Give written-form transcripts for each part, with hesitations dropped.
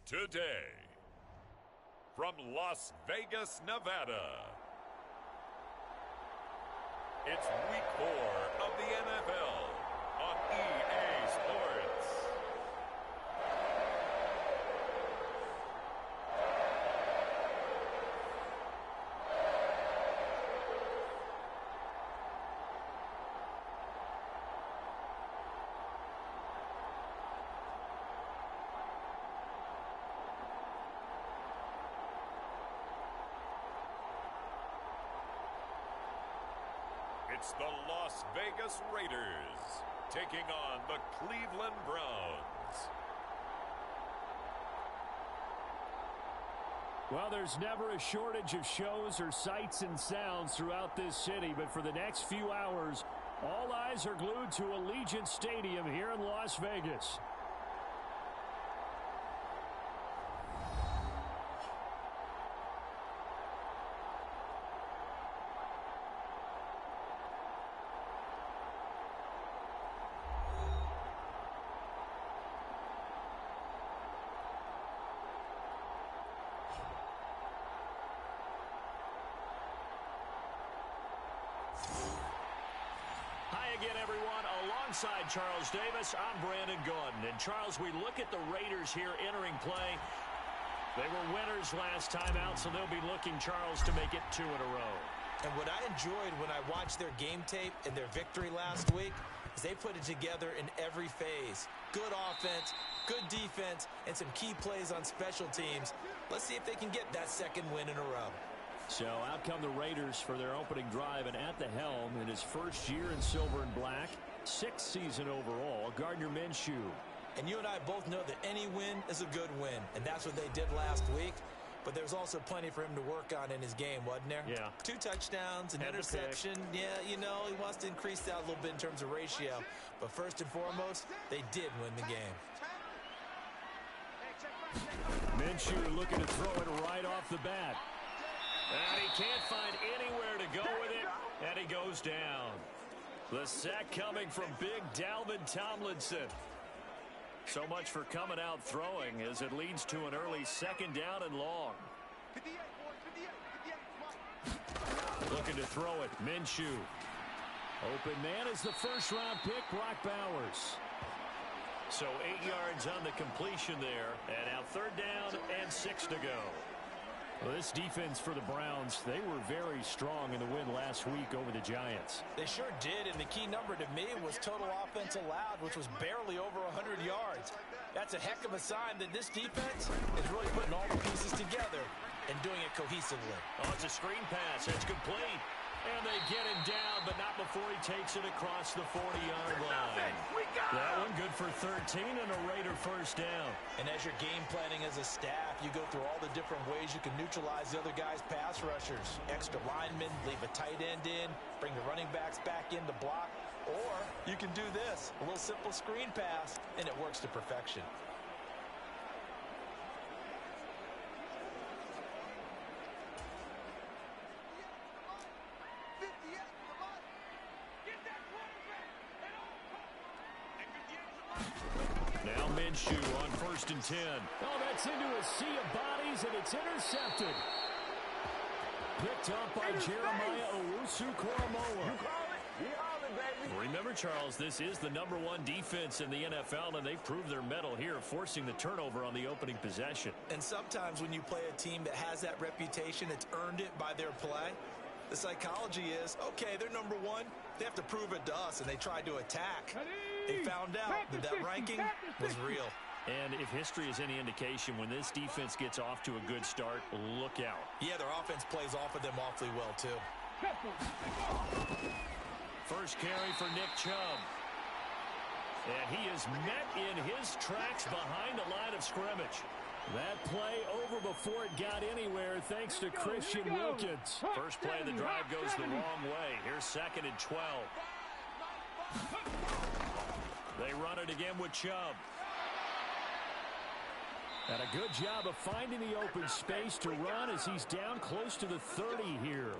Today, from Las Vegas, Nevada, it's Week 4 of the NFL on EA Sports. It's the Las Vegas Raiders taking on the Cleveland Browns. Well, there's never a shortage of shows or sights and sounds throughout this city, but for the next few hours, all eyes are glued to Allegiant Stadium here in Las Vegas. Again, everyone, alongside Charles Davis, I'm Brandon Gordon. And Charles, we look at the Raiders here entering play. They were winners last time out, so they'll be looking, Charles, to make it 2 in a row. And what I enjoyed when I watched their game tape and their victory last week is they put it together in every phase. Good offense, good defense, and some key plays on special teams. Let's see if they can get that second win in a row. So out come the Raiders for their opening drive, and at the helm in his first year in silver and black, 6th season overall, Gardner Minshew. And you and I both know that any win is a good win, and that's what they did last week. But there's also plenty for him to work on in his game, wasn't there? Yeah. 2 touchdowns, an interception. Yeah, you know, he wants to increase that a little bit in terms of ratio. But first and foremost, they did win the game. Minshew looking to throw it right off the bat. And he can't find anywhere to go with it, and he goes down. The sack coming from big Dalvin Tomlinson. So much for coming out throwing as it leads to an early 2nd down and long. Looking to throw it, Minshew. Open man is the first-round pick, Brock Bowers. So 8 yards on the completion there, and now 3rd down and 6 to go. Well, this defense for the Browns, they were very strong in the win last week over the Giants. They sure did, and the key number to me was total offense allowed, which was barely over 100 yards. That's a heck of a sign that this defense is really putting all the pieces together and doing it cohesively. Oh, it's a screen pass. It's complete. And they get him down, but not before he takes it across the 40-yard line. That one good for 13 and a Raider first down. And as you're game planning as a staff, you go through all the different ways you can neutralize the other guy's pass rushers. Extra linemen, leave a tight end in, bring the running backs back in to block. Or you can do this, a little simple screen pass, and it works to perfection. Now Minshew on 1st and 10. Oh, that's into a sea of bodies, and it's intercepted. Picked up by Jeremiah Owusu-Koramoah. You call it? We call it, baby. Remember, Charles, this is the #1 defense in the NFL, and they proved their mettle here, forcing the turnover on the opening possession. And sometimes when you play a team that has that reputation, it's earned it by their play. The psychology is, okay, they're #1. They have to prove it to us, and they tried to attack. They found out that ranking was real. And if history is any indication, when this defense gets off to a good start, look out. Yeah, their offense plays off of them awfully well, too. First carry for Nick Chubb. And he is met in his tracks behind the line of scrimmage. That play over before it got anywhere, thanks to Christian Wilkins. First play of the drive goes the wrong way. Here's 2nd and 12. They run it again with Chubb. And a good job of finding the open space to run as he's down close to the 30 here.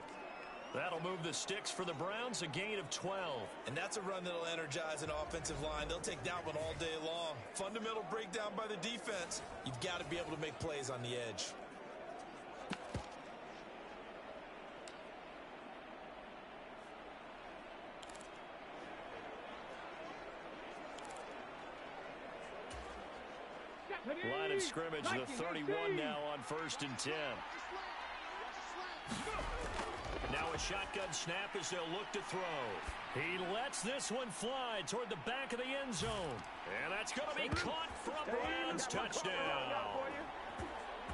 That'll move the sticks for the Browns, a gain of 12. And that's a run that'll energize an offensive line. They'll take that one all day long. Fundamental breakdown by the defense. You've got to be able to make plays on the edge. Line of scrimmage, the 31 now on 1st and 10. Now a shotgun snap as they'll look to throw. He lets this one fly toward the back of the end zone. And that's going to be caught for a Browns touchdown.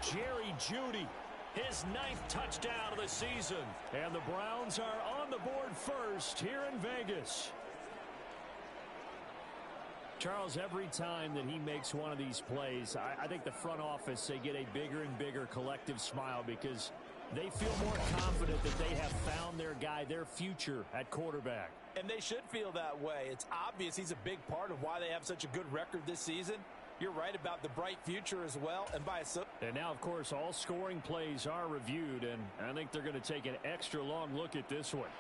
Jerry Jeudy, his 9th touchdown of the season. And the Browns are on the board first here in Vegas. Charles, every time that he makes one of these plays, I think the front office, they get a bigger and bigger collective smile because they feel more confident that they have found their guy, their future at quarterback. And they should feel that way. It's obvious he's a big part of why they have such a good record this season. You're right about the bright future as well. And now, of course, all scoring plays are reviewed, and I think they're going to take an extra long look at this one.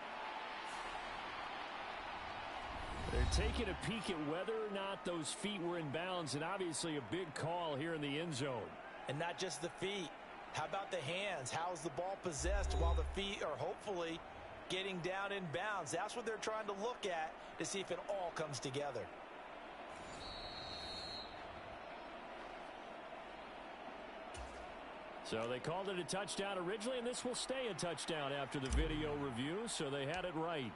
They're taking a peek at whether or not those feet were in bounds, and obviously a big call here in the end zone. And not just the feet. How about the hands? How's the ball possessed while the feet are hopefully getting down in bounds? That's what they're trying to look at to see if it all comes together. So they called it a touchdown originally, and this will stay a touchdown after the video review, so they had it right.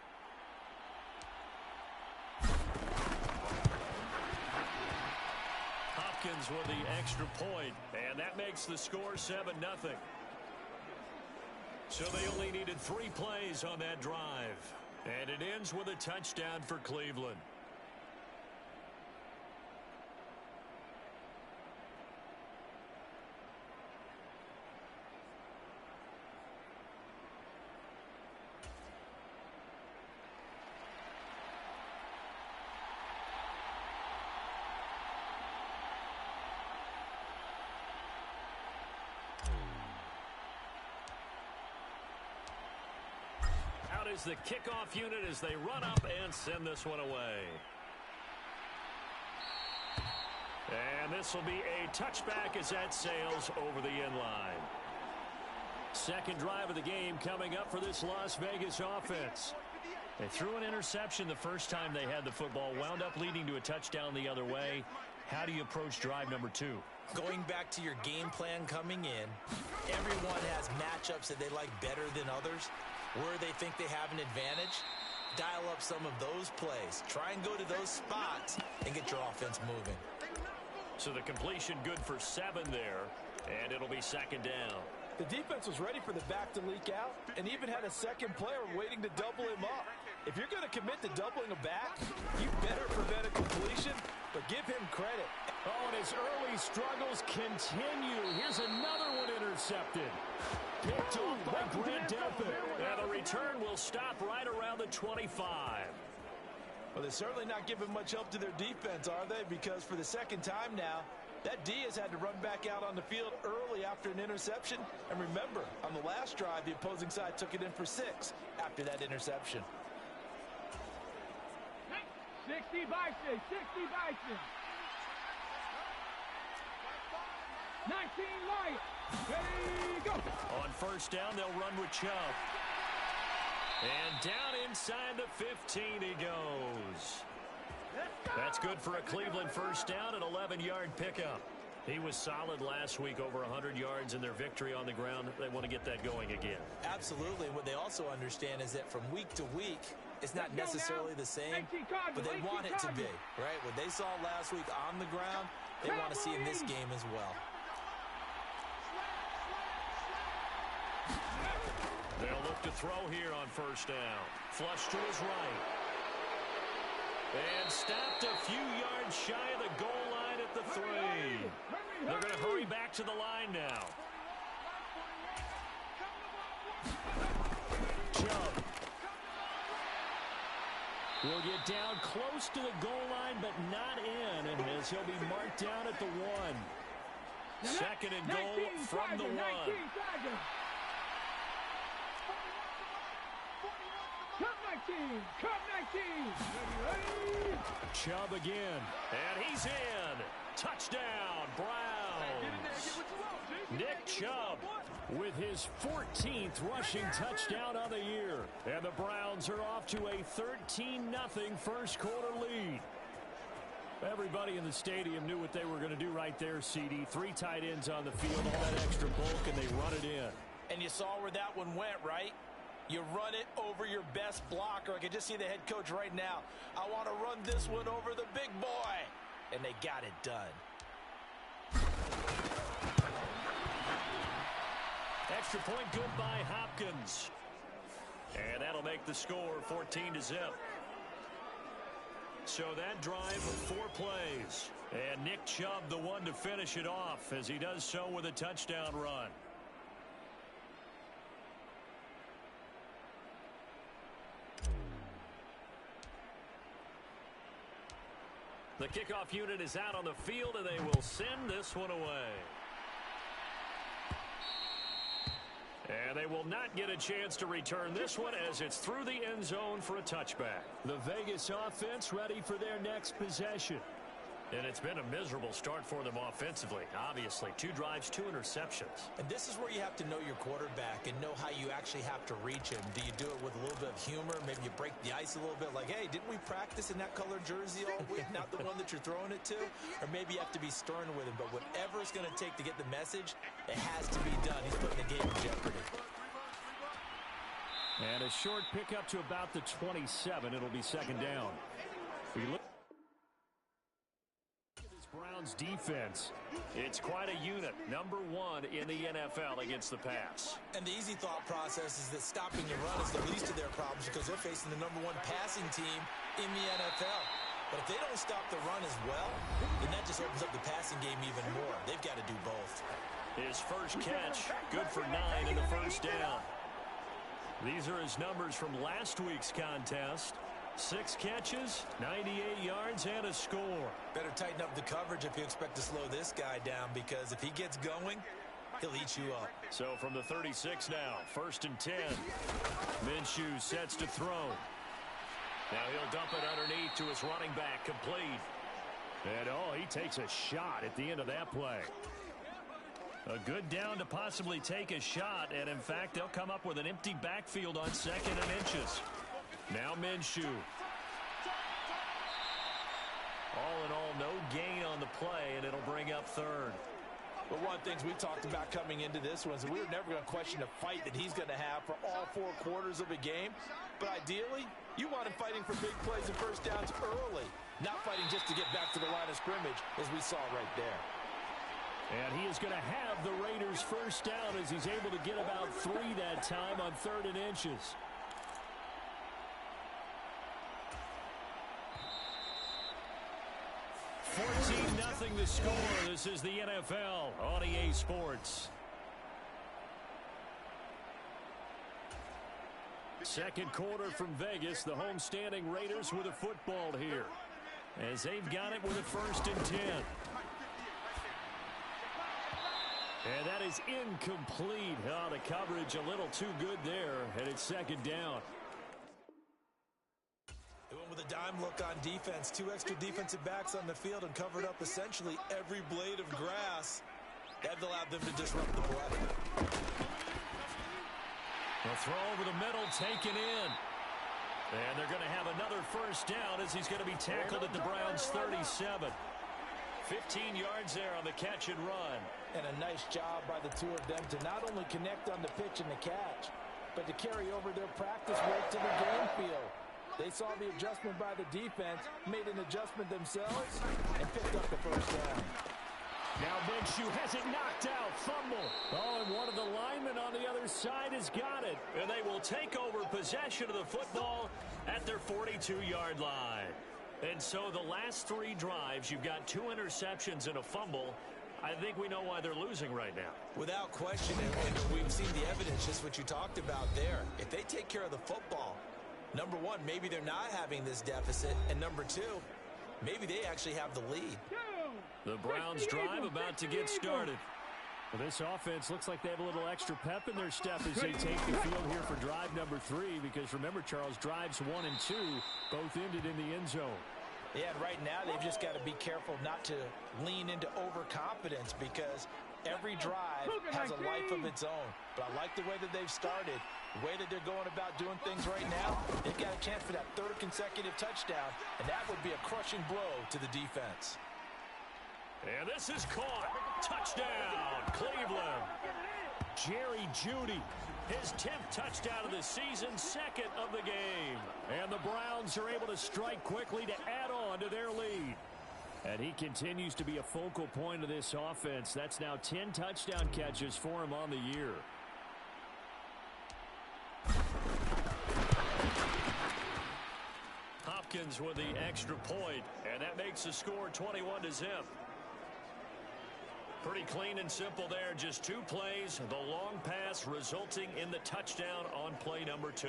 With the extra point, and that makes the score 7-0. So they only needed 3 plays on that drive, and it ends with a touchdown for Cleveland. Is the kickoff unit as they run up and send this one away. And this will be a touchback as that sails over the end line. Second drive of the game coming up for this Las Vegas offense. They threw an interception the first time they had the football, wound up leading to a touchdown the other way. How do you approach drive number 2? Going back to your game plan coming in, everyone has matchups that they like better than others. Where they think they have an advantage, dial up some of those plays. Try and go to those spots and get your offense moving. So the completion good for 7 there, and it'll be 2nd down. The defense was ready for the back to leak out and even had a second player waiting to double him up. If you're going to commit to doubling a back, you better prevent a completion, but give him credit. Oh, and his early struggles continue. Here's another one intercepted. Picked off by Grant Delpit. And the return will stop right around the 25. Well, they're certainly not giving much help to their defense, are they? Because for the second time now, that D has had to run back out on the field early after an interception. And remember, on the last drive, the opposing side took it in for 6 after that interception. 60 Bison, 60 Bison. 19 Lions. Ready, go. On 1st down, they'll run with Chubb. And down inside the 15 he goes. That's good for a Cleveland 1st down, an 11-yard pickup. He was solid last week, over 100 yards in their victory on the ground. They want to get that going again. Absolutely. What they also understand is that from week to week, it's not necessarily the same, but they want it to be, right? What they saw last week on the ground, they want to see in this game as well. They'll look to throw here on 1st down. Flush to his right. And stopped a few yards shy of the goal line at the 3. They're going to hurry back to the line now. Chubb will get down close to the goal line, but not in. And as he'll be marked down at the 1. 2nd and goal from the 1. 19. Cup 19. Ready? Chubb again. And he's in. Touchdown, Browns. Nick Chubb with his 14th rushing touchdown on the year. And the Browns are off to a 13-0 first quarter lead. Everybody in the stadium knew what they were going to do right there, CD. 3 tight ends on the field, all that extra bulk, and they run it in. And you saw where that one went, right? You run it over your best blocker. I can just see the head coach right now. I want to run this one over the big boy. And they got it done. Extra point good by Hopkins. And that'll make the score 14-0. So that drive, 4 plays. And Nick Chubb, the one to finish it off, as he does so with a touchdown run. The kickoff unit is out on the field, and they will send this one away. And they will not get a chance to return this one as it's through the end zone for a touchback. The Vegas offense ready for their next possession. And it's been a miserable start for them offensively. Obviously, 2 drives, 2 interceptions. And this is where you have to know your quarterback and know how you actually have to reach him. Do you do it with a little bit of humor? Maybe you break the ice a little bit like, hey, didn't we practice in that colored jersey all week? Not the one that you're throwing it to? Or maybe you have to be stern with him. But whatever it's going to take to get the message, it has to be done. He's putting the game in jeopardy. And a short pickup to about the 27. It'll be second down. We look Browns defense. It's quite a unit. Number 1 in the NFL against the pass. And the easy thought process is that stopping the run is the least of their problems because they're facing the number 1 passing team in the NFL. But if they don't stop the run as well, then that just opens up the passing game even more. They've got to do both. His first catch, good for 9 in the first down. These are his numbers from last week's contest. 6 catches, 98 yards, and a score. Better tighten up the coverage if you expect to slow this guy down, because if he gets going, he'll eat you up. So from the 36 now, 1st and 10. Minshew sets to throw. Now he'll dump it underneath to his running back, complete. And he takes a shot at the end of that play. A good down to possibly take a shot, and in fact, they'll come up with an empty backfield on 2nd and inches. Now Minshew. All in all, no gain on the play, and it'll bring up 3rd. But one of the things we talked about coming into this one is that we were never going to question the fight that he's going to have for all 4 quarters of a game. But ideally, you want him fighting for big plays and first downs early, not fighting just to get back to the line of scrimmage, as we saw right there. And he is going to have the Raiders first down as he's able to get about 3 that time on 3rd and inches. Nothing the score. This is the NFL on EA Sports. Second quarter from Vegas. The homestanding Raiders with a football here, as they've got it with a 1st and 10. And that is incomplete. The coverage a little too good there, and it's 2nd down. With a dime look on defense, 2 extra defensive backs on the field and covered up essentially every blade of grass. That allowed them to disrupt the play. The throw over the middle, taken in. And they're going to have another first down as he's going to be tackled at the Browns' 37. 15 yards there on the catch and run. And a nice job by the 2 of them to not only connect on the pitch and the catch, but to carry over their practice work to the game field. They saw the adjustment by the defense, made an adjustment themselves, and picked up the first down. Now Minshew has it knocked out. Fumble. And one of the linemen on the other side has got it. And they will take over possession of the football at their 42-yard line. And so the last 3 drives, you've got 2 interceptions and a fumble. I think we know why they're losing right now. Without question, and we've seen the evidence, just what you talked about there. If they take care of the football, number 1, maybe they're not having this deficit. And number 2, maybe they actually have the lead. The Browns drive about to get started. Well, this offense looks like they have a little extra pep in their step as they take the field here for drive number 3, because remember, Charles, drives 1 and 2 both ended in the end zone. Yeah, and right now they've just got to be careful not to lean into overconfidence, because every drive has a life of its own. But I like the way that they've started, the way that they're going about doing things right now. They've got a chance for that 3rd consecutive touchdown, and that would be a crushing blow to the defense. And this is caught. Touchdown, Cleveland. Jerry Jeudy, his 10th touchdown of the season, 2nd of the game. And the Browns are able to strike quickly to add on to their lead. And he continues to be a focal point of this offense. That's now 10 touchdown catches for him on the year. Hopkins with the extra point, and that makes the score 21-0. Pretty clean and simple there. Just 2 plays. The long pass resulting in the touchdown on play number 2.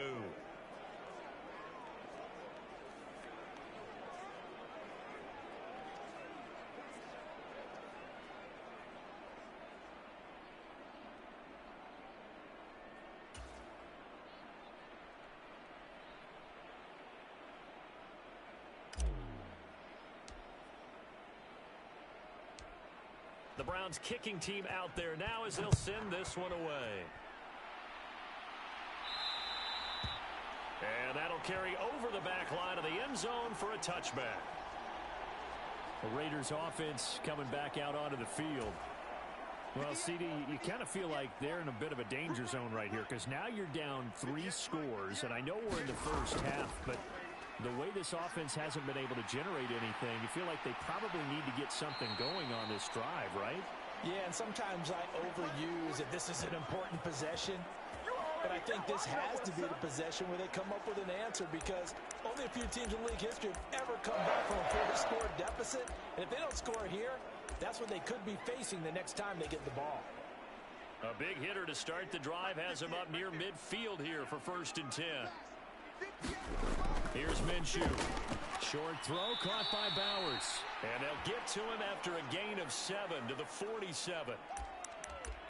The Browns kicking team out there now as they'll send this one away. And that'll carry over the back line of the end zone for a touchback. The Raiders offense coming back out onto the field. Well, CD, you kind of feel like they're in a bit of a danger zone right here, because now you're down 3 scores, and I know we're in the first half, but the way this offense hasn't been able to generate anything, you feel like they probably need to get something going on this drive, right? Yeah, and sometimes I overuse if this is an important possession. But I think this has to be the possession where they come up with an answer, because only a few teams in league history have ever come back from a 4-score deficit. And if they don't score here, that's what they could be facing the next time they get the ball. A big hitter to start the drive has him up near midfield here for 1st and 10. Here's Minshew. Short throw caught by Bowers. And they'll get to him after a gain of 7 to the 47.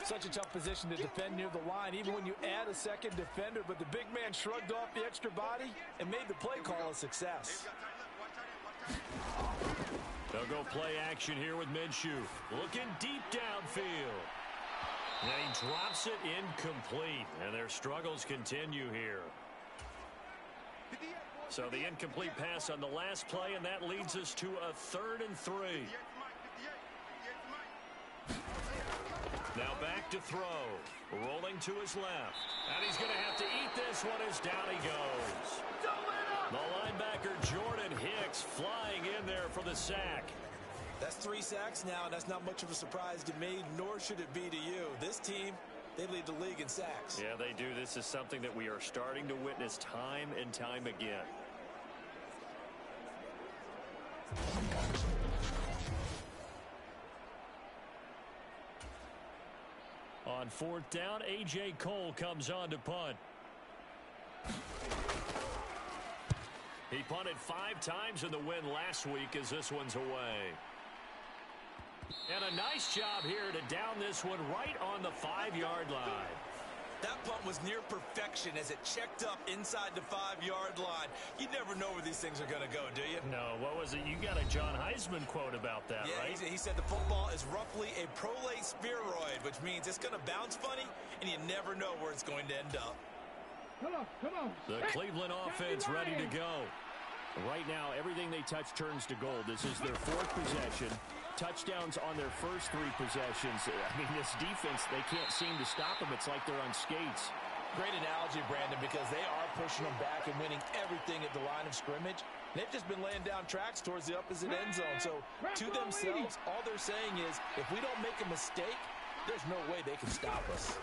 Such a tough position to defend near the line, even when you add a second defender. But the big man shrugged off the extra body and made the play call a success. They'll go play action here with Minshew. Looking deep downfield. And he drops it incomplete. And their struggles continue here. So the incomplete pass on the last play, and that leads us to a 3rd and 3. Now back to throw. Rolling to his left. And he's going to have to eat this one as down he goes. The linebacker Jordan Hicks flying in there for the sack. That's 3 sacks now, and that's not much of a surprise to me, nor should it be to you. This team, they lead the league in sacks. Yeah, they do. This is something that we are starting to witness time and time again. On 4th down, A.J. Cole comes on to punt. He punted 5 times in the win last week as this one's away. And a nice job here to down this one right on the 5-yard line. That punt was near perfection as it checked up inside the 5-yard line. You never know where these things are going to go, do you? No, what was it? You got a John Heisman quote about that, yeah, right? He said the football is roughly a prolate spheroid, which means it's going to bounce funny, and you never know where it's going to end up. Come on. The Cleveland offense ready to go. Right now, everything they touch turns to gold. This is their 4th possession. Touchdowns on their first 3 possessions. I mean, this defense, they can't seem to stop them. It's like they're on skates. Great analogy, Brandon, because they are pushing them back and winning everything at the line of scrimmage. They've just been laying down tracks towards the opposite end zone. So, to themselves, all they're saying is, if we don't make a mistake, there's no way they can stop us.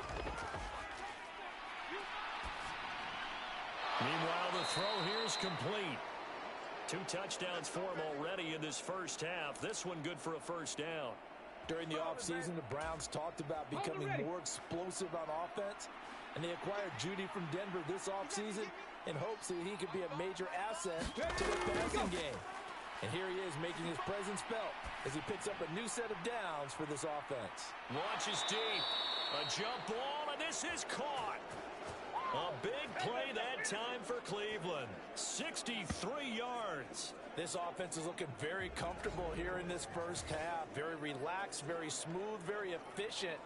Meanwhile, the throw here is complete. 2 touchdowns for him already in this first half. This one good for a 1st down. During the offseason, the Browns talked about becoming more explosive on offense, and they acquired Jeudy from Denver this offseason in hopes that he could be a major asset to their passing game. And here he is making his presence felt as he picks up a new set of downs for this offense. Launches deep. A jump ball, and this is caught. A big play that time for Cleveland. 63 yards. This offense is looking very comfortable here in this first half. Very relaxed, very smooth, very efficient.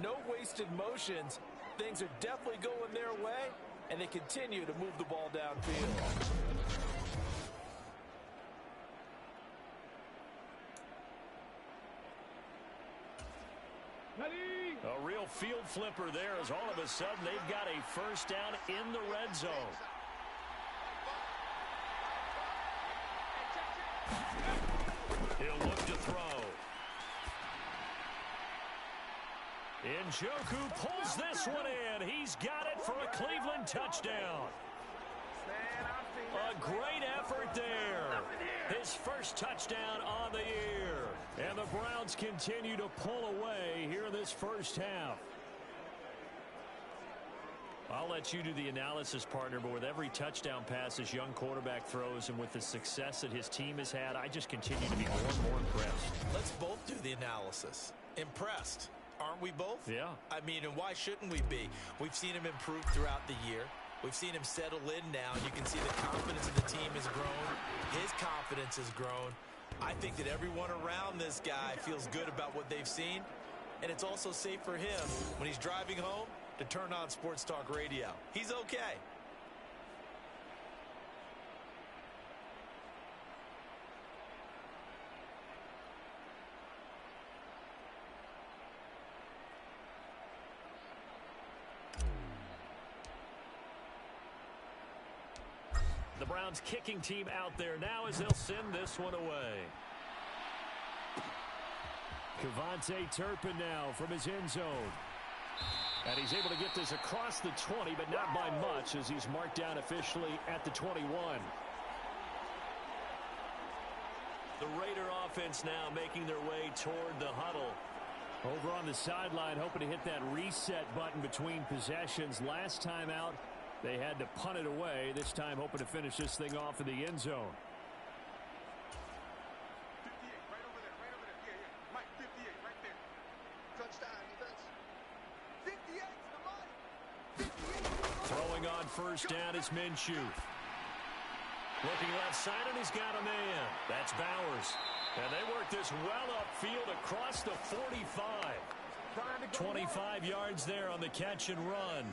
No wasted motions. Things are definitely going their way, and they continue to move the ball downfield. A real field flipper there as all of a sudden they've got a first down in the red zone. He'll look to throw. Njoku pulls this one in. He's got it for a Cleveland touchdown. A great effort there. His first touchdown on the year. And the Browns continue to pull away here in this first half. I'll let you do the analysis, partner, but with every touchdown pass this young quarterback throws and with the success that his team has had, I just continue to be more and more impressed. Let's both do the analysis. Impressed. Aren't we both? Yeah. I mean, and why shouldn't we be? We've seen him improve throughout the year. We've seen him settle in now. You can see the confidence of the team has grown. His confidence has grown. I think that everyone around this guy feels good about what they've seen. And it's also safe for him when he's driving home to turn on Sports Talk Radio. He's okay. The Browns kicking team out there now as they'll send this one away. Kevontae Turpin now from his end zone. And he's able to get this across the 20, but not by much as he's marked down officially at the 21. The Raider offense now making their way toward the huddle. Over on the sideline, hoping to hit that reset button between possessions. Last time out, they had to punt it away. This time hoping to finish this thing off in the end zone. 58, right over there, right over there. Yeah. Mike, 58, right there. Touchdown, defense. 58's the money. 58. Throwing on first down is Minshew. Looking left side, and he's got a man. That's Bowers. And they work this well upfield across the 45. 25 yards there on the catch and run.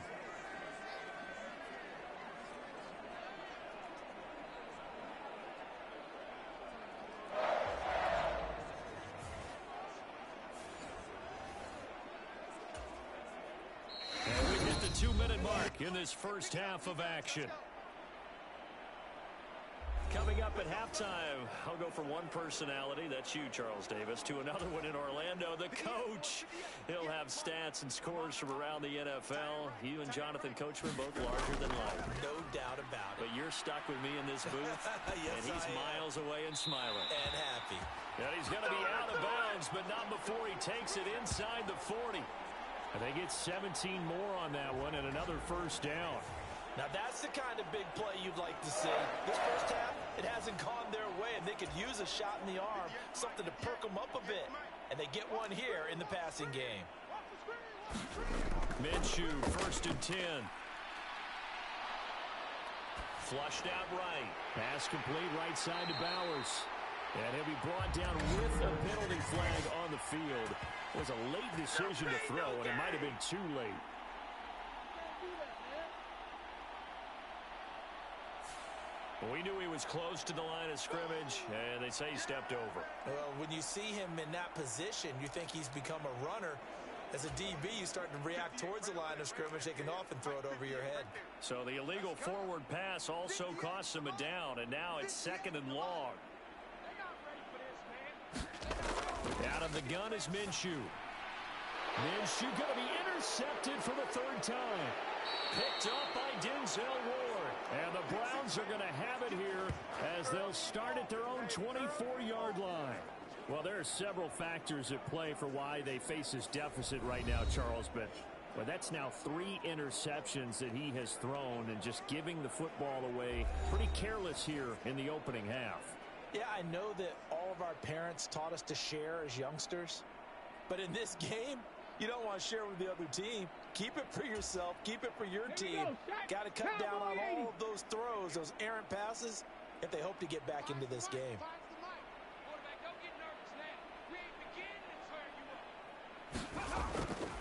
And we hit the 2-minute mark in this first half of action. Coming up at halftime, I'll go from one personality, that's you, Charles Davis, to another one in Orlando, the coach. He'll have stats and scores from around the NFL. You and Jonathan Coachman both larger than life. No doubt about it. But you're stuck with me in this booth, Yes, and he's miles away and smiling. And happy. And he's going to be out of bounds, but not before he takes it inside the 40. And they get 17 more on that one and another first down. Now that's the kind of big play you'd like to see. This first half, it hasn't gone their way, and they could use a shot in the arm, something to perk them up a bit. And they get one here in the passing game. Minshew, 1st and 10. Flushed out right. Pass complete right side to Bowers. And he'll be brought down with a penalty flag on the field. It was a late decision to throw, and it might have been too late. We knew he was close to the line of scrimmage, and they say he stepped over. Well, when you see him in that position, you think he's become a runner. As a DB, you start to react towards the line of scrimmage. They can often throw it over your head. So the illegal forward pass also costs him a down, and now it's 2nd and long. Out of the gun is Minshew. Minshew going to be intercepted for the 3rd time. Picked up by Denzel Ward. And the Browns are going to have it here as they'll start at their own 24-yard line. Well, there are several factors at play for why they face this deficit right now, Charles, but that's now 3 interceptions that he has thrown and just giving the football away pretty careless here in the opening half. Yeah, I know that all of our parents taught us to share as youngsters. But in this game, you don't want to share with the other team. Keep it for yourself. Keep it for your team. Got to cut down on all of those throws, those errant passes, if they hope to get back into this game.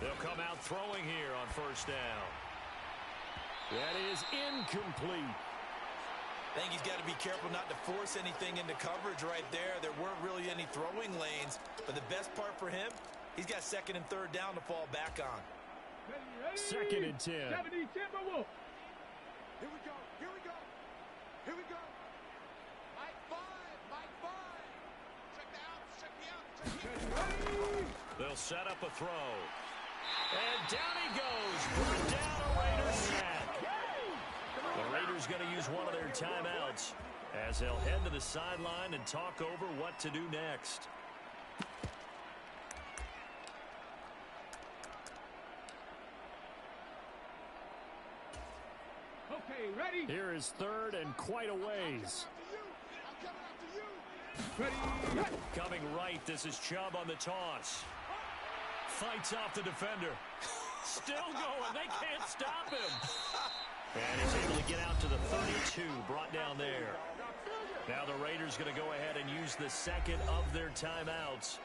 They'll come out throwing here on first down. That is incomplete. I think he's got to be careful not to force anything into coverage right there. There weren't really any throwing lanes. But the best part for him, he's got second and third down to fall back on. Second and 10. Here we go. Here we go. Here we go. Mike 5. Check the out. They'll set up a throw. And down he goes. Brought down a Raiders sack. The Raiders going to use one of their timeouts as they'll head to the sideline and talk over what to do next. Okay, ready? Here is third and quite a ways. Ready? Coming right, this is Chubb on the toss. Fights off the defender. Still going. They can't stop him. And he's able to get out to the 32, brought down there. Now the Raiders going to go ahead and use the second of their timeouts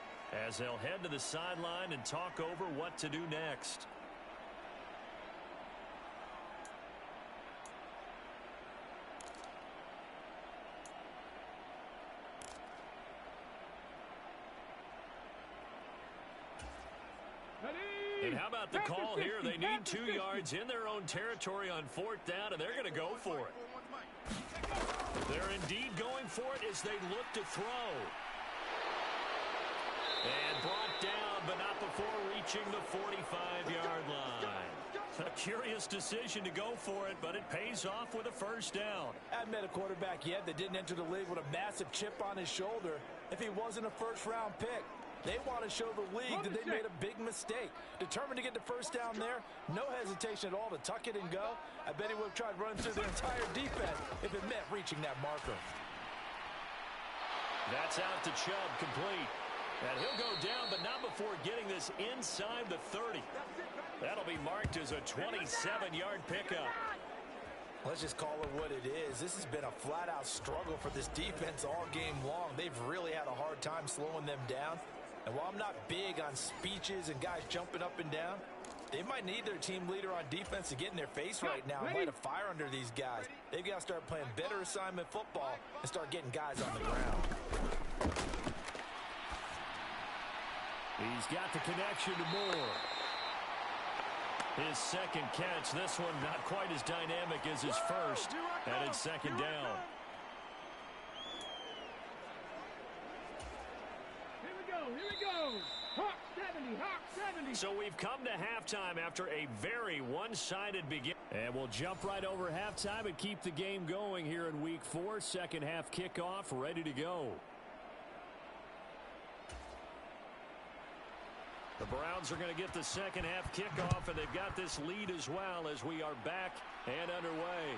as they'll head to the sideline and talk over what to do next. And how about the call here? They need 2 yards in their own territory on fourth down, and they're going to go for it. They're indeed going for it as they look to throw. And brought down, but not before reaching the 45-yard line. A curious decision to go for it, but it pays off with a first down. I haven't met a quarterback yet that didn't enter the league with a massive chip on his shoulder if he wasn't a first-round pick. They want to show the league that they made a big mistake. Determined to get the first down there. No hesitation at all to tuck it and go. I bet he would have tried running through the entire defense if it meant reaching that marker. That's out to Chubb, complete. And he'll go down, but not before getting this inside the 30. That'll be marked as a 27-yard pickup. Let's just call it what it is. This has been a flat-out struggle for this defense all game long. They've really had a hard time slowing them down. And while I'm not big on speeches and guys jumping up and down, they might need their team leader on defense to get in their face right now and light a fire under these guys. They've got to start playing better assignment football and start getting guys on the ground. He's got the connection to Moore. His second catch, this one not quite as dynamic as his first, and it's second down. Here we go. Hawk 70. So we've come to halftime after a very one-sided beginning. And we'll jump right over halftime and keep the game going here in Week 4. Second half kickoff, ready to go. The Browns are going to get the second half kickoff, and they've got this lead as well as we are back and underway.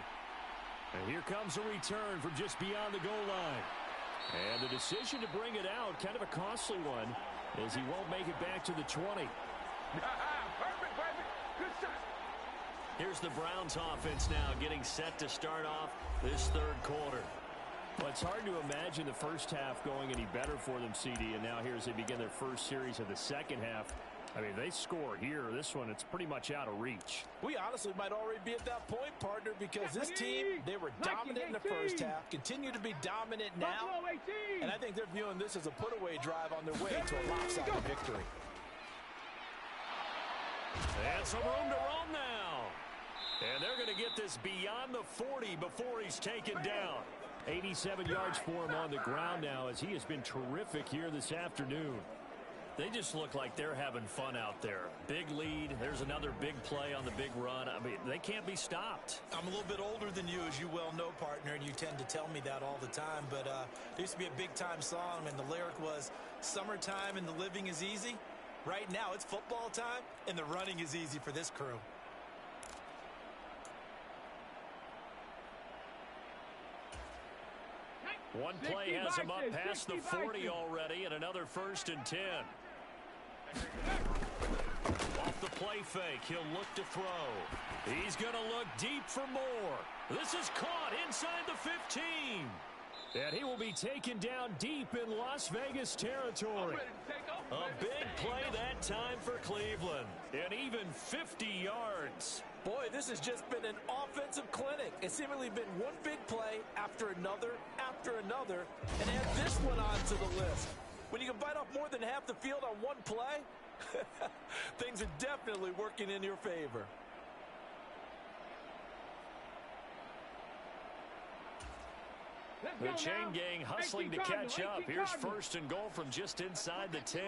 And here comes a return from just beyond the goal line. And the decision to bring it out, kind of a costly one, as he won't make it back to the 20. Perfect. Good shot. Here's the Browns offense now getting set to start off this third quarter. Well, it's hard to imagine the first half going any better for them, CD, and now here as they begin their first series of the second half. I mean, they score here. This one, it's pretty much out of reach. We honestly might already be at that point, partner, because this team, they were dominant in the first half, continue to be dominant now, and I think they're viewing this as a put-away drive on their way to a lopsided victory. And some room to roam now. And they're going to get this beyond the 40 before he's taken down. 87 yards for him on the ground now as he has been terrific here this afternoon. They just look like they're having fun out there. Big lead. There's another big play on the big run. I mean, they can't be stopped. I'm a little bit older than you, as you well know, partner, and you tend to tell me that all the time. But there used to be a big-time song, and the lyric was, "Summertime and the living is easy." Right now, it's football time, and the running is easy for this crew. One play has him up past the 40 already, and another 1st and 10. Off the play fake, he'll look to throw. He's going to look deep for more. This is caught inside the 15. And he will be taken down deep in Las Vegas territory. A big play that time for Cleveland. And even 50 yards. Boy, this has just been an offensive clinic. It's seemingly been one big play after another, and add this one onto the list. When you can bite off more than half the field on one play, things are definitely working in your favor. The chain gang hustling to catch up. Here's 1st and goal from just inside the 10.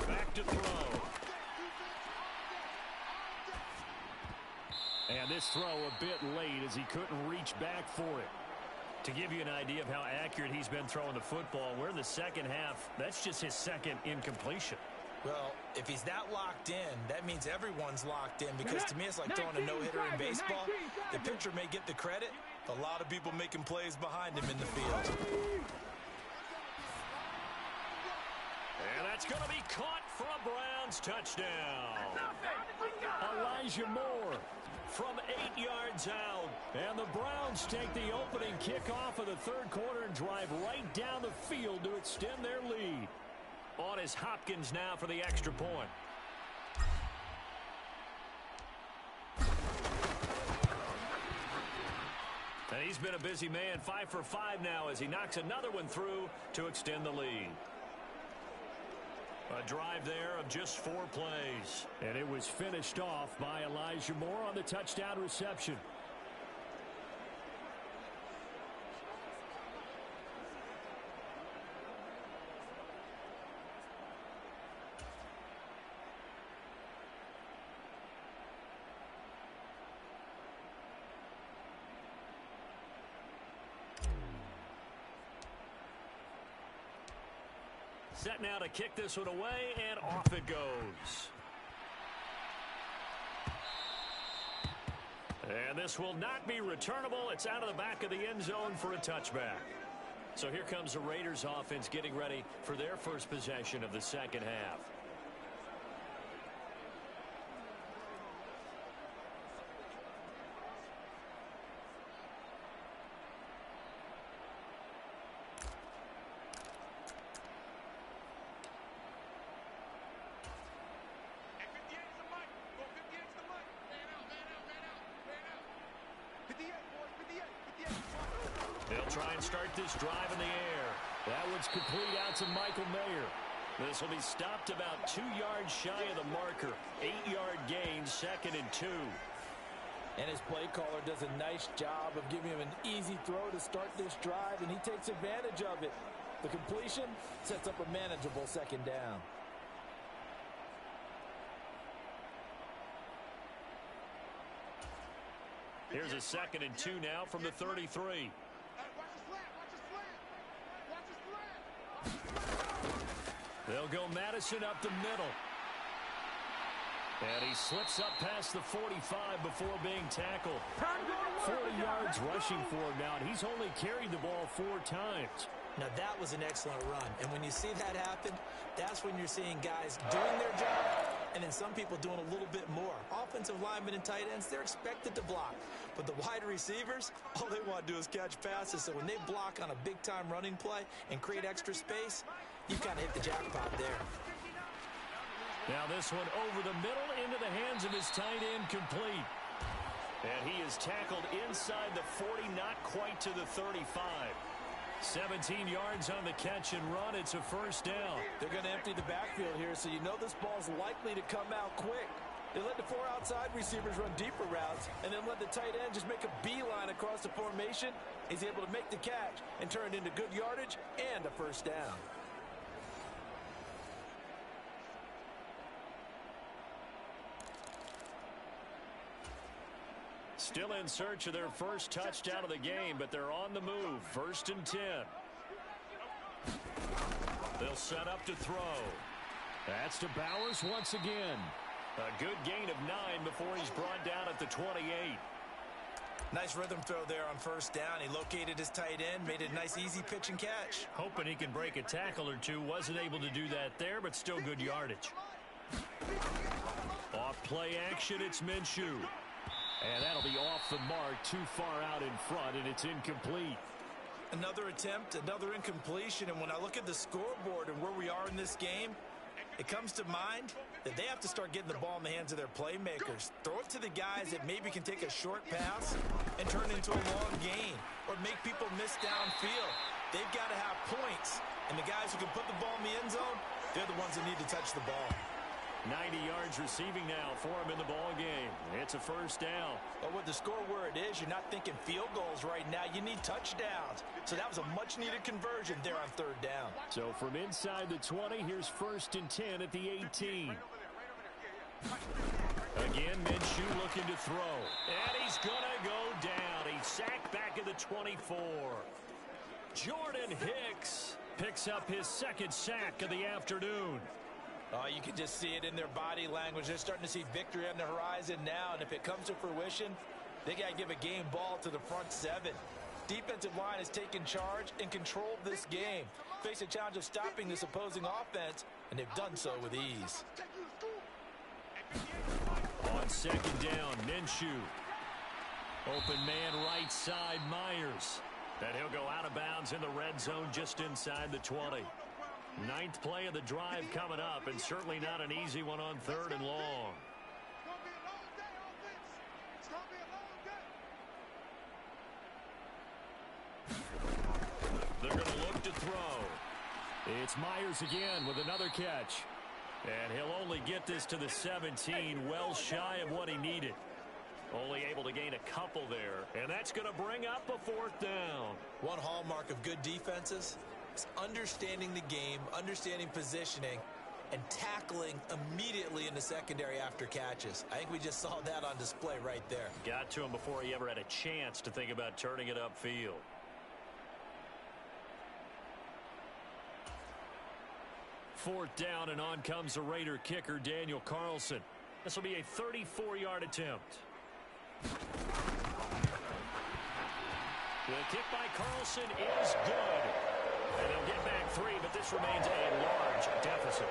Back to throw. And this throw a bit late as he couldn't reach back for it. To give you an idea of how accurate he's been throwing the football, we're in the second half. That's just his second incompletion. Well, if he's that locked in, that means everyone's locked in, because to me it's like throwing a no-hitter in baseball. The pitcher may get the credit, a lot of people making plays behind him in the field. And that's going to be caught for a Browns touchdown. Elijah Moore from 8 yards out. And the Browns take the opening kickoff of the 3rd quarter and drive right down the field to extend their lead. On is Hopkins now for the extra point. And he's been a busy man, 5 for 5 now as he knocks another one through to extend the lead. A drive there of just 4 plays. And it was finished off by Elijah Moore on the touchdown reception. Set now to kick this one away, and off it goes. And this will not be returnable. It's out of the back of the end zone for a touchback. So here comes the Raiders offense getting ready for their first possession of the second half. They'll try and start this drive in the air. That one's complete out to Michael Mayer. This will be stopped about 2 yards shy of the marker. 8-yard gain, 2nd and 2. And his play caller does a nice job of giving him an easy throw to start this drive, and he takes advantage of it. The completion sets up a manageable 2nd down. Here's a 2nd and 2 now from the 33. They'll go Madison up the middle. And he slips up past the 45 before being tackled. 40 yards rushing for him now, and he's only carried the ball 4 times. Now that was an excellent run, and when you see that happen, that's when you're seeing guys doing their job, and then some people doing a little bit more. Offensive linemen and tight ends, they're expected to block. But the wide receivers, all they want to do is catch passes. So when they block on a big-time running play and create extra space, you kind of hit the jackpot there. Now this one over the middle into the hands of his tight end, complete. And he is tackled inside the 40, not quite to the 35. 17 yards on the catch and run. It's a 1st down. They're going to empty the backfield here, so you know this ball's likely to come out quick. They let the 4 outside receivers run deeper routes and then let the tight end just make a beeline across the formation. He's able to make the catch and turn it into good yardage and a 1st down. Still in search of their first touchdown of the game, but they're on the move. 1st and 10. They'll set up to throw. That's to Bowers once again. A good gain of 9 before he's brought down at the 28. Nice rhythm throw there on first down. He located his tight end, made it a nice, easy pitch and catch. Hoping he can break a tackle or two. Wasn't able to do that there, but still good yardage. Off play action, it's Minshew. And that'll be off the mark, too far out in front, and it's incomplete. Another attempt, another incompletion, and when I look at the scoreboard and where we are in this game, it comes to mind that they have to start getting the ball in the hands of their playmakers. Throw it to the guys that maybe can take a short pass and turn it into a long gain or make people miss downfield. They've got to have points, and the guys who can put the ball in the end zone, they're the ones that need to touch the ball. 90 yards receiving now for him in the ball game. It's a first down. But with the score where it is, you're not thinking field goals right now. You need touchdowns. So that was a much-needed conversion there on third down. So from inside the 20, here's 1st and 10 at the 18. Again, Minshew looking to throw. And he's going to go down. He's sacked back at the 24. Jordan Hicks picks up his 2nd sack of the afternoon. You can just see it in their body language. They're starting to see victory on the horizon now, and if it comes to fruition, they got to give a game ball to the front 7. Defensive line has taken charge and controlled this game. Face a challenge of stopping this opposing offense, and they've done so with ease. On 2nd down, Minshew. Open man right side, Myers. And he'll go out of bounds in the red zone just inside the 20. 9th play of the drive coming up, and certainly not an easy one on 3rd and long. They're going to look to throw. It's Myers again with another catch. And he'll only get this to the 17, well shy of what he needed. Only able to gain a couple there, and that's going to bring up a 4th down. One hallmark of good defenses is understanding the game, understanding positioning, and tackling immediately in the secondary after catches. I think we just saw that on display right there. Got to him before he ever had a chance to think about turning it upfield. Fourth down, and on comes the Raider kicker, Daniel Carlson. This will be a 34-yard attempt. The kick by Carlson is good. And they'll get back 3, but this remains a large deficit.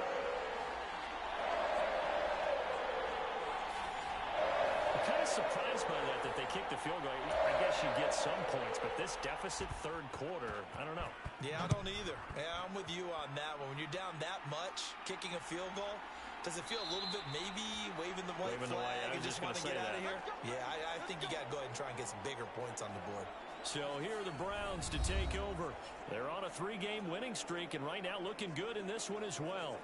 I'm kind of surprised by that they kicked the field goal. I guess you get some points, but this deficit 3rd quarter, I don't know. Yeah, I don't either. Yeah, I'm with you on that one. When you're down that much, kicking a field goal, does it feel a little bit maybe waving the white flag and just want to get out of here? Yeah, I think you got to go ahead and try and get some bigger points on the board. So here are the Browns to take over. They're on a 3-game winning streak, and right now looking good in this one as well.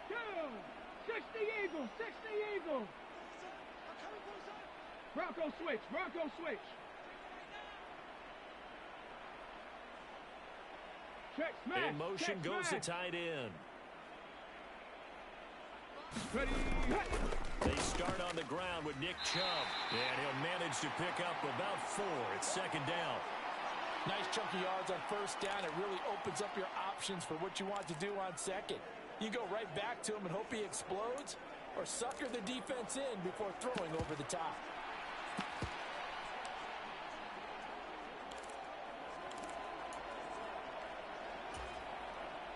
Go! 60 Eagles! 60 Eagles! Bronco switch! Bronco switch! Check smash! In motion check goes smash. the tight end. Ready, hey. They start on the ground with Nick Chubb, and he'll manage to pick up about 4. It's 2nd down. Nice chunky yards on first down. It really opens up your options for what you want to do on 2nd. You go right back to him and hope he explodes, or sucker the defense in before throwing over the top.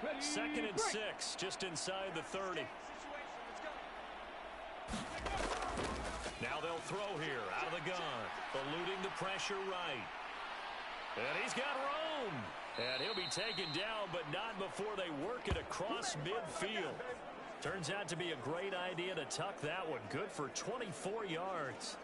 Ready, 2nd and break. 6, just inside the 30. Now they'll throw here, out of the gun. Eluding the pressure right. And he's got room. And he'll be taken down, but not before they work it across midfield. Turns out to be a great idea to tuck that one. Good for 24 yards.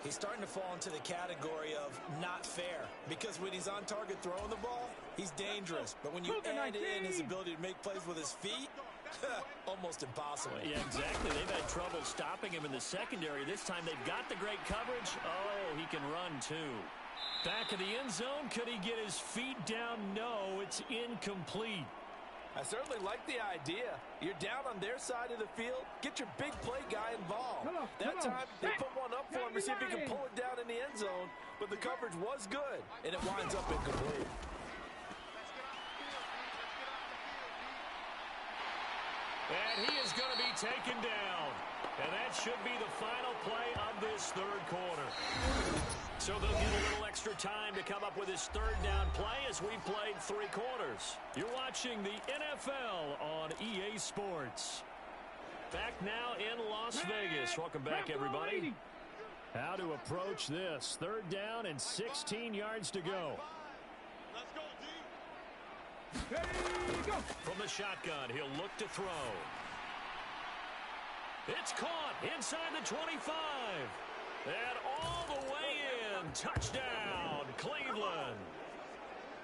He's starting to fall into the category of not fair, because when he's on target throwing the ball, he's dangerous. But when you add in his ability to make plays with his feet, almost impossible. Yeah, exactly. They've had trouble stopping him in the secondary. This time they've got the great coverage. Oh, he can run too. Back of the end zone. Could he get his feet down? No, it's incomplete. I certainly like the idea. You're down on their side of the field. Get your big play guy involved. That time, they put one up for him to see if he can pull it down in the end zone. But the coverage was good, and it winds up incomplete. And he is going to taken down. And that should be the final play of this third quarter. So they'll get a little extra time to come up with his third down play as we played 3 quarters. You're watching the NFL on EA Sports. Back now in Las Vegas. Welcome back, everybody. How to approach this. 3rd down and 16 yards to go. Let's go, D. Ready, go. From the shotgun, he'll look to throw. It's caught inside the 25. And all the way in. Touchdown, Cleveland.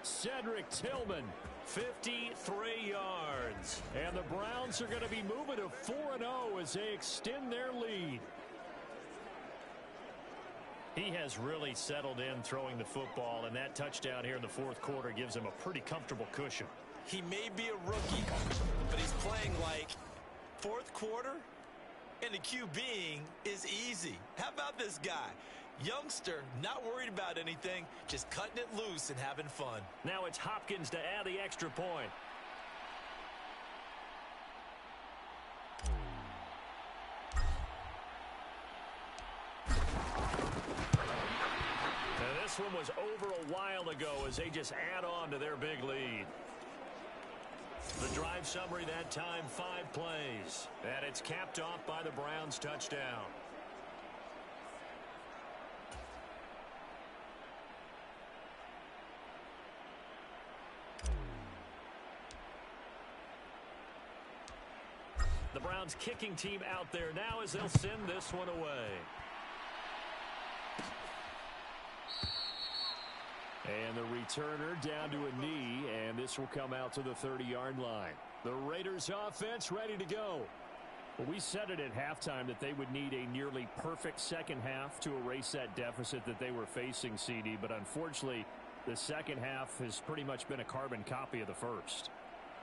Cedric Tillman, 53 yards. And the Browns are going to be moving to 4-0 as they extend their lead. He has really settled in throwing the football, and that touchdown here in the 4th quarter gives him a pretty comfortable cushion. He may be a rookie, but he's playing like 4th quarter, and the QBing is easy. How about this guy? Youngster, not worried about anything, just cutting it loose and having fun. Now it's Hopkins to add the extra point. And this one was over a while ago as they just add on to their big lead. The drive summary that time, 5 plays. And it's capped off by the Browns' touchdown. The Browns kicking team out there now as they'll send this one away. And the returner down to a knee, and this will come out to the 30-yard line. The Raiders offense ready to go. Well, we said it at halftime that they would need a nearly perfect second half to erase that deficit that they were facing, CD, but unfortunately, the second half has pretty much been a carbon copy of the first.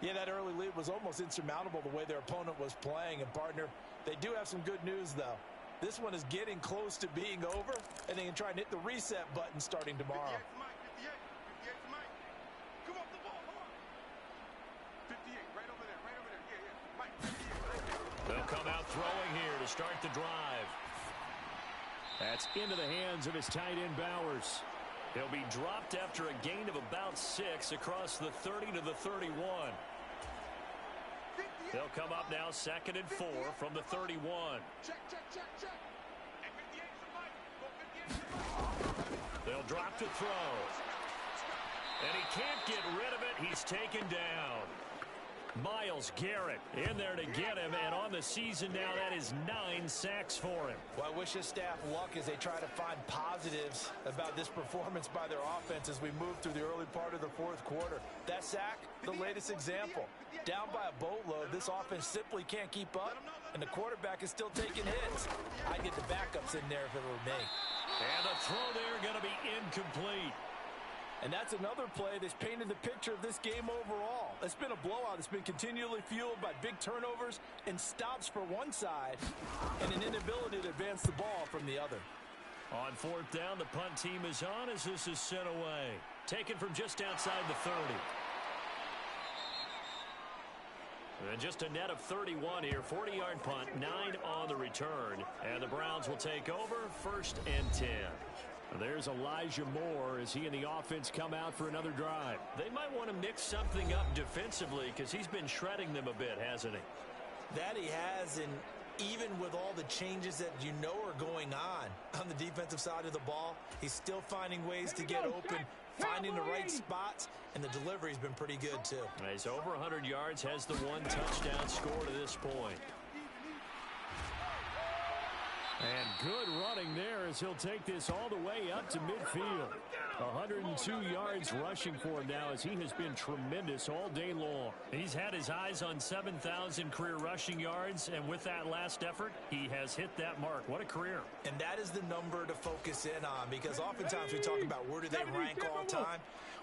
Yeah, that early lead was almost insurmountable the way their opponent was playing. And, partner, they do have some good news, though. This one is getting close to being over, and they can try and hit the reset button starting tomorrow. 58 to Mike. Come off the ball. Come on. 58, right over there. Yeah. Mike, 58. They'll come out throwing here to start the drive. That's into the hands of his tight end, Bowers. He'll be dropped after a gain of about 6 across the 30 to the 31. They'll come up now 2nd and 4 from the 31. Check. And 58 to Mike. Go 58 to Mike. They'll drop to throw. And he can't get rid of it. He's taken down. Myles Garrett in there to get him, and on the season now, that is 9 sacks for him. Well, I wish his staff luck as they try to find positives about this performance by their offense as we move through the early part of the 4th quarter. That sack, the latest example. Down by a boatload, this offense simply can't keep up, and the quarterback is still taking hits. I'd get the backups in there if it were me. And the throw there going to be incomplete. And that's another play that's painted the picture of this game overall. It's been a blowout. It's been continually fueled by big turnovers and stops for one side and an inability to advance the ball from the other. On 4th down, the punt team is on as this is sent away. Taken from just outside the 30. And just a net of 31 here. 40-yard punt, 9 on the return. And the Browns will take over 1st and 10. There's Elijah Moore as he and the offense come out for another drive. They might want to mix something up defensively because he's been shredding them a bit, hasn't he? That he has, and even with all the changes that you know are going on the defensive side of the ball, he's still finding ways to get open, finding the right spots, and the delivery's been pretty good too. He's over 100 yards, has the 1 touchdown score to this point. And good running there as he'll take this all the way up to midfield. 102 yards rushing for him now as he has been tremendous all day long. He's had his eyes on 7,000 career rushing yards, and with that last effort, he has hit that mark. What a career. And that is the number to focus in on, because oftentimes we talk about where do they rank all time.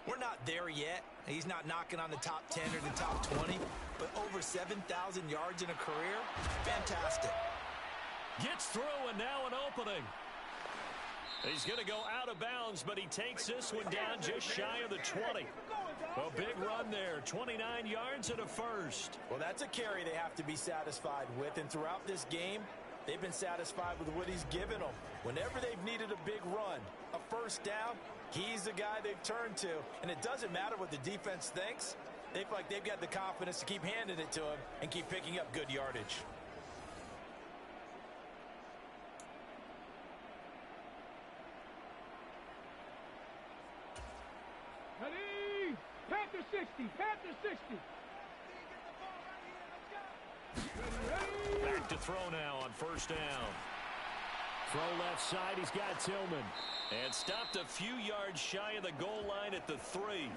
We're not there yet. He's not knocking on the top 10 or the top 20, but over 7,000 yards in a career, fantastic. Gets through, and now an opening. He's going to go out of bounds, but he takes this one down just shy of the 20. A big run there, 29 yards and a first. Well, that's a carry they have to be satisfied with, and throughout this game, they've been satisfied with what he's given them. Whenever they've needed a big run, a first down, he's the guy they've turned to. And it doesn't matter what the defense thinks. They feel like they've got the confidence to keep handing it to him and keep picking up good yardage. Ready? Panther 60. Panther 60. Ready? Back to throw now on first down. Throw left side, he's got Tillman. And stopped a few yards shy of the goal line at the 3.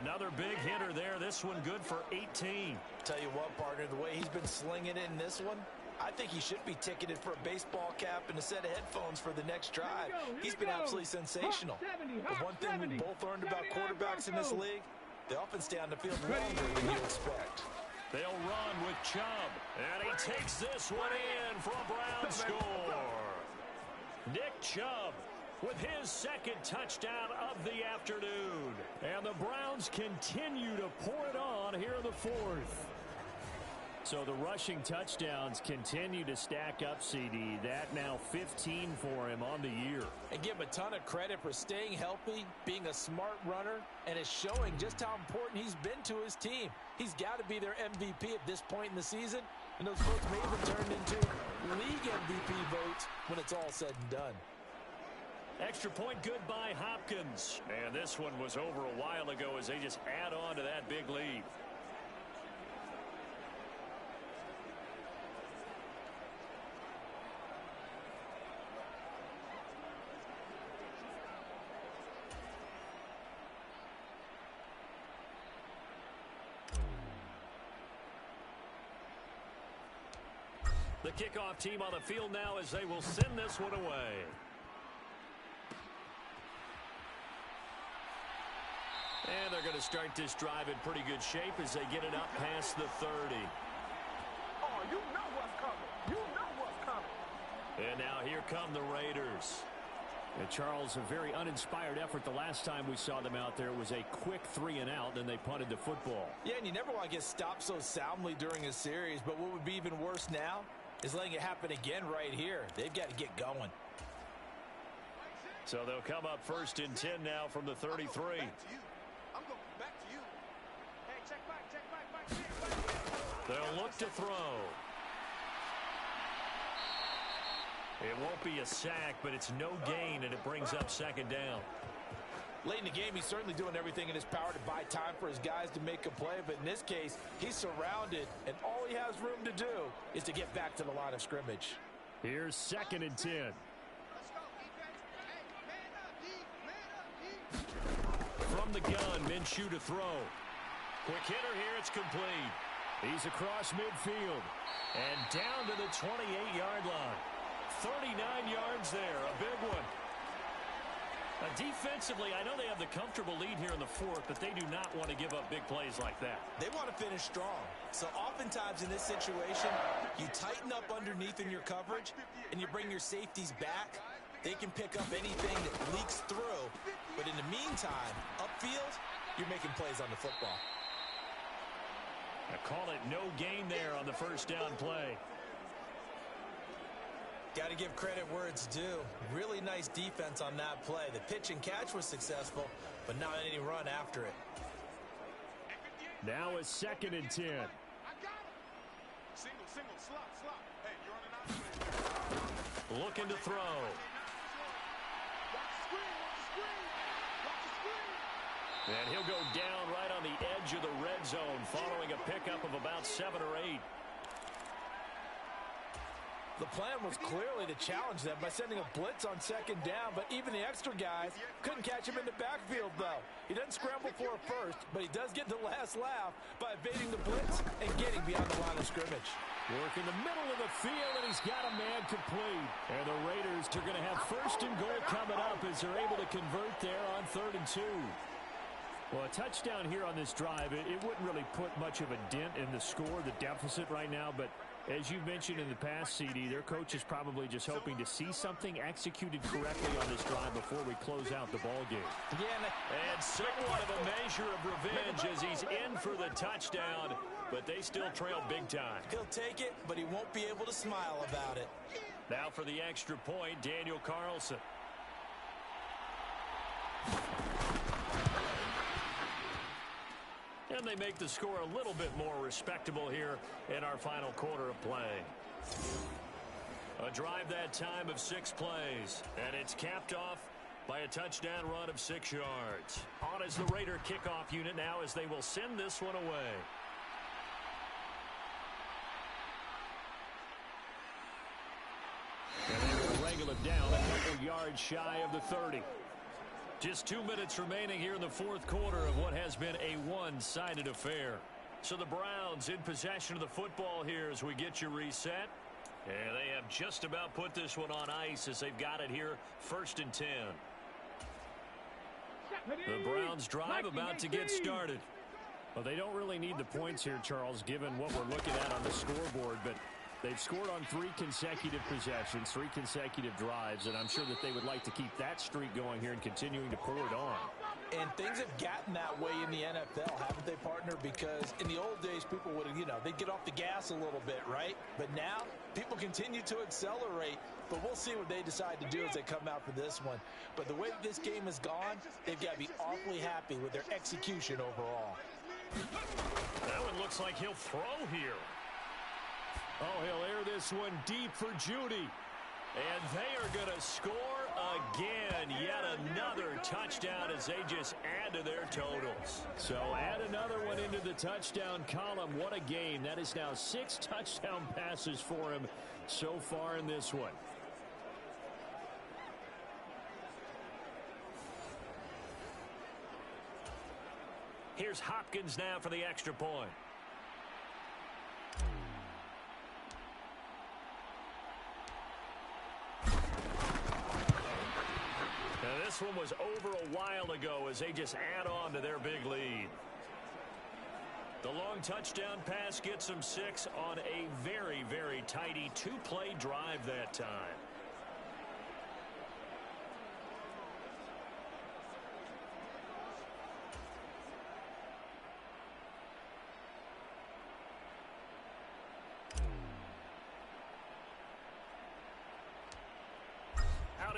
Another big hitter there. This one good for 18. Tell you what, partner, the way he's been slinging it in this one, I think he should be ticketed for a baseball cap and a set of headphones for the next drive. He's been absolutely sensational. But one thing we both learned about quarterbacks in this league, they often stay on the field longer than you expect. They'll run with Chubb. And he takes this one in for a Brown score. Nick Chubb with his second touchdown of the afternoon. And the Browns continue to pour it on here in the fourth. So the rushing touchdowns continue to stack up, CD. That now 15 for him on the year. And give him a ton of credit for staying healthy, being a smart runner, and it's showing just how important he's been to his team. He's got to be their MVP at this point in the season, and those votes may even turn into league MVP votes when it's all said and done. Extra point good by Hopkins. And this one was over a while ago as they just add on to that big lead. The kickoff team on the field now as they will send this one away. And they're going to start this drive in pretty good shape as they get it up past the 30. Oh, you know what's coming. You know what's coming. And now here come the Raiders. And Charles, a very uninspired effort the last time we saw them out there. It was a quick 3 and out, then they punted the football. Yeah, and you never want to get stopped so soundly during a series, but what would be even worse now is letting it happen again right here. They've got to get going. So they'll come up first and 10 now from the 33. I'm going back to you. Hey, check back. They'll look to throw. It won't be a sack, but it's no gain, and it brings up second down. Late in the game, he's certainly doing everything in his power to buy time for his guys to make a play, but in this case, he's surrounded, and all he has room to do is to get back to the line of scrimmage. Here's second and 10. Let's go, defense. Hey, man up, From the gun, Minshew to throw. Quick hitter here, it's complete. He's across midfield. And down to the 28-yard line. 39 yards there, a big one. Defensively, I know they have the comfortable lead here in the fourth, but they do not want to give up big plays like that. They want to finish strong. So oftentimes in this situation, you tighten up underneath in your coverage, and you bring your safeties back. They can pick up anything that leaks through. But in the meantime, upfield, you're making plays on the football. I call it no gain there on the first down play. Got to give credit where it's due. Really nice defense on that play. The pitch and catch was successful, but not any run after it. Now it's second and 10. I got him. Single, slot. Hey, you're on an outside. Looking to throw. Watch the screen. And he'll go down right on the edge of the red zone following a pickup of about 7 or 8. The plan was clearly to challenge them by sending a blitz on second down, but even the extra guys couldn't catch him in the backfield, though. He doesn't scramble for a first, but he does get the last laugh by evading the blitz and getting beyond the line of scrimmage. Work in the middle of the field, and he's got a man complete. And the Raiders are going to have first and goal coming up as they're able to convert there on 3rd and 2. Well, a touchdown here on this drive, it wouldn't really put much of a dent in the score, the deficit right now, but As you mentioned in the past, CD, their coach is probably just hoping to see something executed correctly on this drive before we close out the ball game. Yeah, and somewhat of a measure of revenge as he's in for the touchdown, but they still trail big time. He'll take it, but he won't be able to smile about it. Now for the extra point, Daniel Carlson. And they make the score a little bit more respectable here in our final quarter of play. A drive that time of 6 plays, and it's capped off by a touchdown run of 6 yards. On is the Raider kickoff unit now as they will send this one away. And they're going to wrangle it down a couple yards shy of the 30. Just 2 minutes remaining here in the fourth quarter of what has been a one-sided affair. So the Browns in possession of the football here as we get you reset. And they have just about put this one on ice as they've got it here, 1st and 10. The Browns drive about to get started. Well, they don't really need the points here, Charles, given what we're looking at on the scoreboard, but they've scored on 3 consecutive possessions, 3 consecutive drives, and I'm sure that they would like to keep that streak going here and continuing to pour it on. And things have gotten that way in the NFL, haven't they, partner? Because in the old days, people would, they'd get off the gas a little bit, right? But now, people continue to accelerate, but we'll see what they decide to do as they come out for this one. But the way that this game has gone, they've got to be awfully happy with their execution overall. That one looks like he'll throw here. Oh, he'll air this one deep for Judy. And they are going to score again. Yet another touchdown as they just add to their totals. So add another one into the touchdown column. What a game. That is now 6 touchdown passes for him so far in this one. Here's Hopkins now for the extra point. This one was over a while ago as they just add on to their big lead. The long touchdown pass gets them 6 on a very, very tidy 2-play drive that time.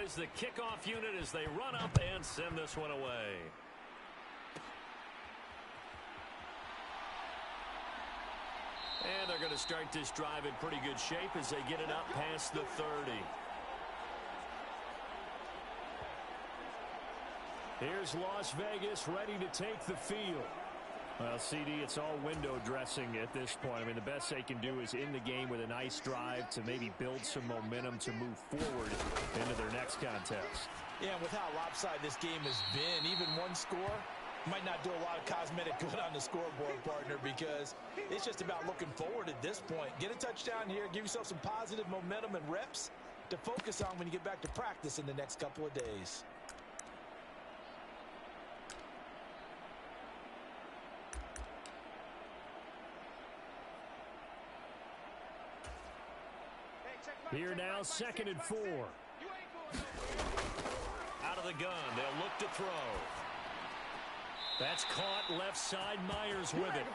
Is the kickoff unit as they run up and send this one away. And they're going to start this drive in pretty good shape as they get it up past the 30. Here's Las Vegas ready to take the field. Well, CD, it's all window dressing at this point. I mean, the best they can do is in the game with a nice drive to maybe build some momentum to move forward into their next contest. Yeah, and with how lopsided this game has been, even one score might not do a lot of cosmetic good on the scoreboard, partner, because it's just about looking forward at this point. Get a touchdown here, give yourself some positive momentum and reps to focus on when you get back to practice in the next couple of days. Here now, 2nd and 4. Out of the gun, they'll look to throw. That's caught left side. Myers with it.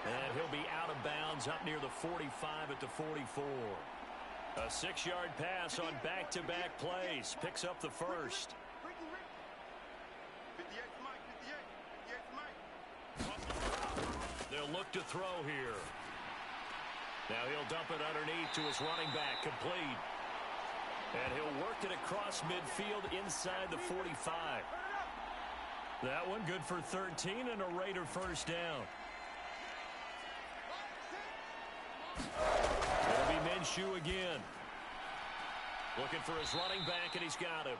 And he'll be out of bounds up near the 45 at the 44. A 6-yard pass on back-to-back plays. Picks up the first. They'll look to throw here. Now he'll dump it underneath to his running back, complete. And he'll work it across midfield inside the 45. That one good for 13 and a Raider first down. It'll be Minshew again. Looking for his running back, and he's got him.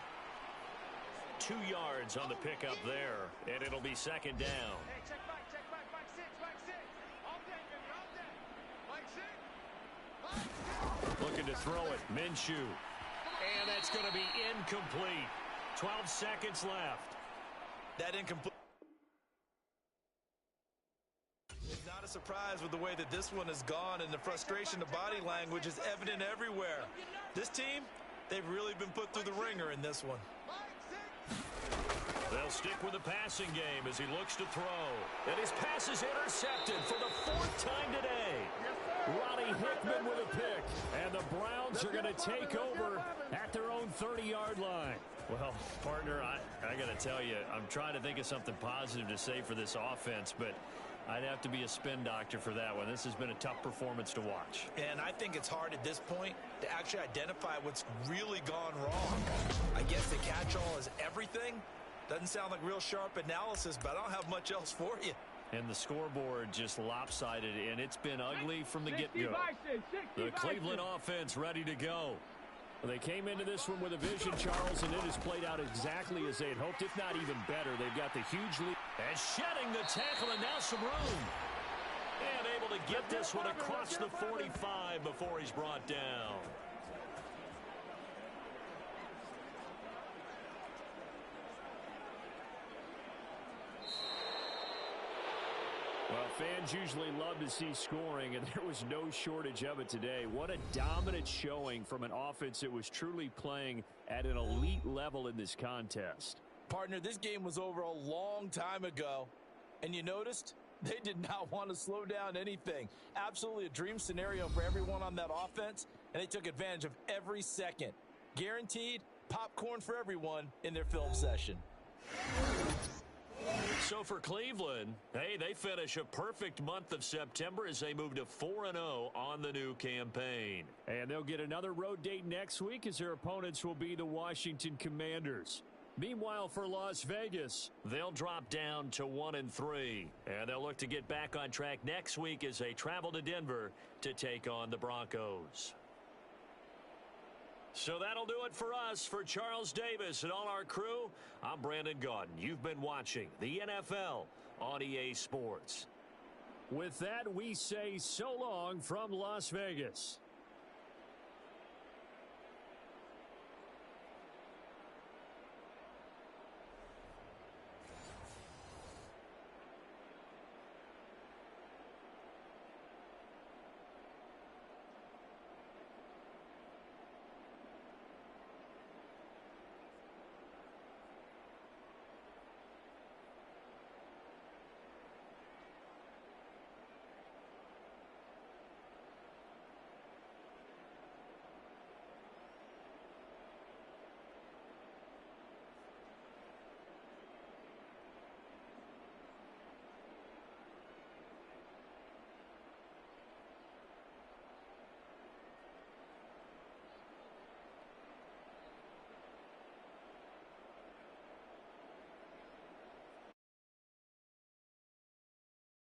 2 yards on the pickup there, and it'll be 2nd down. Looking to throw it, Minshew. And that's going to be incomplete. 12 seconds left. That incomplete. It's not a surprised with the way that this one has gone, and the frustration, the body language is evident everywhere. This team, they've really been put through the ringer in this one. They'll stick with the passing game as he looks to throw. And his pass is intercepted for the 4th time today. Ronnie Hickman with a pick. And the Browns are going to take over at their own 30-yard line. Well, partner, I got to tell you, I'm trying to think of something positive to say for this offense, but I'd have to be a spin doctor for that one. This has been a tough performance to watch. And I think it's hard at this point to actually identify what's really gone wrong. I guess the catch-all is everything. Doesn't sound like real sharp analysis, but I don't have much else for you. And the scoreboard just lopsided, and it's been ugly from the get-go. The Cleveland offense ready to go. Well, they came into this one with a vision, Charles, and it has played out exactly as they had hoped, if not even better. They've got the huge lead. And shedding the tackle, and now some room. And able to get this one across the 45 before he's brought down. Well, fans usually love to see scoring, and there was no shortage of it today. What a dominant showing from an offense that was truly playing at an elite level in this contest. Partner, this game was over a long time ago, and you noticed they did not want to slow down anything. Absolutely a dream scenario for everyone on that offense, and they took advantage of every second. Guaranteed popcorn for everyone in their film session. So for Cleveland, hey, they finish a perfect month of September as they move to 4-0 on the new campaign. And they'll get another road date next week as their opponents will be the Washington Commanders. Meanwhile, for Las Vegas, they'll drop down to 1-3. And they'll look to get back on track next week as they travel to Denver to take on the Broncos. So that'll do it for us. For Charles Davis and all our crew, I'm Brandon Gaudin. You've been watching the NFL on EA Sports. With that, we say so long from Las Vegas.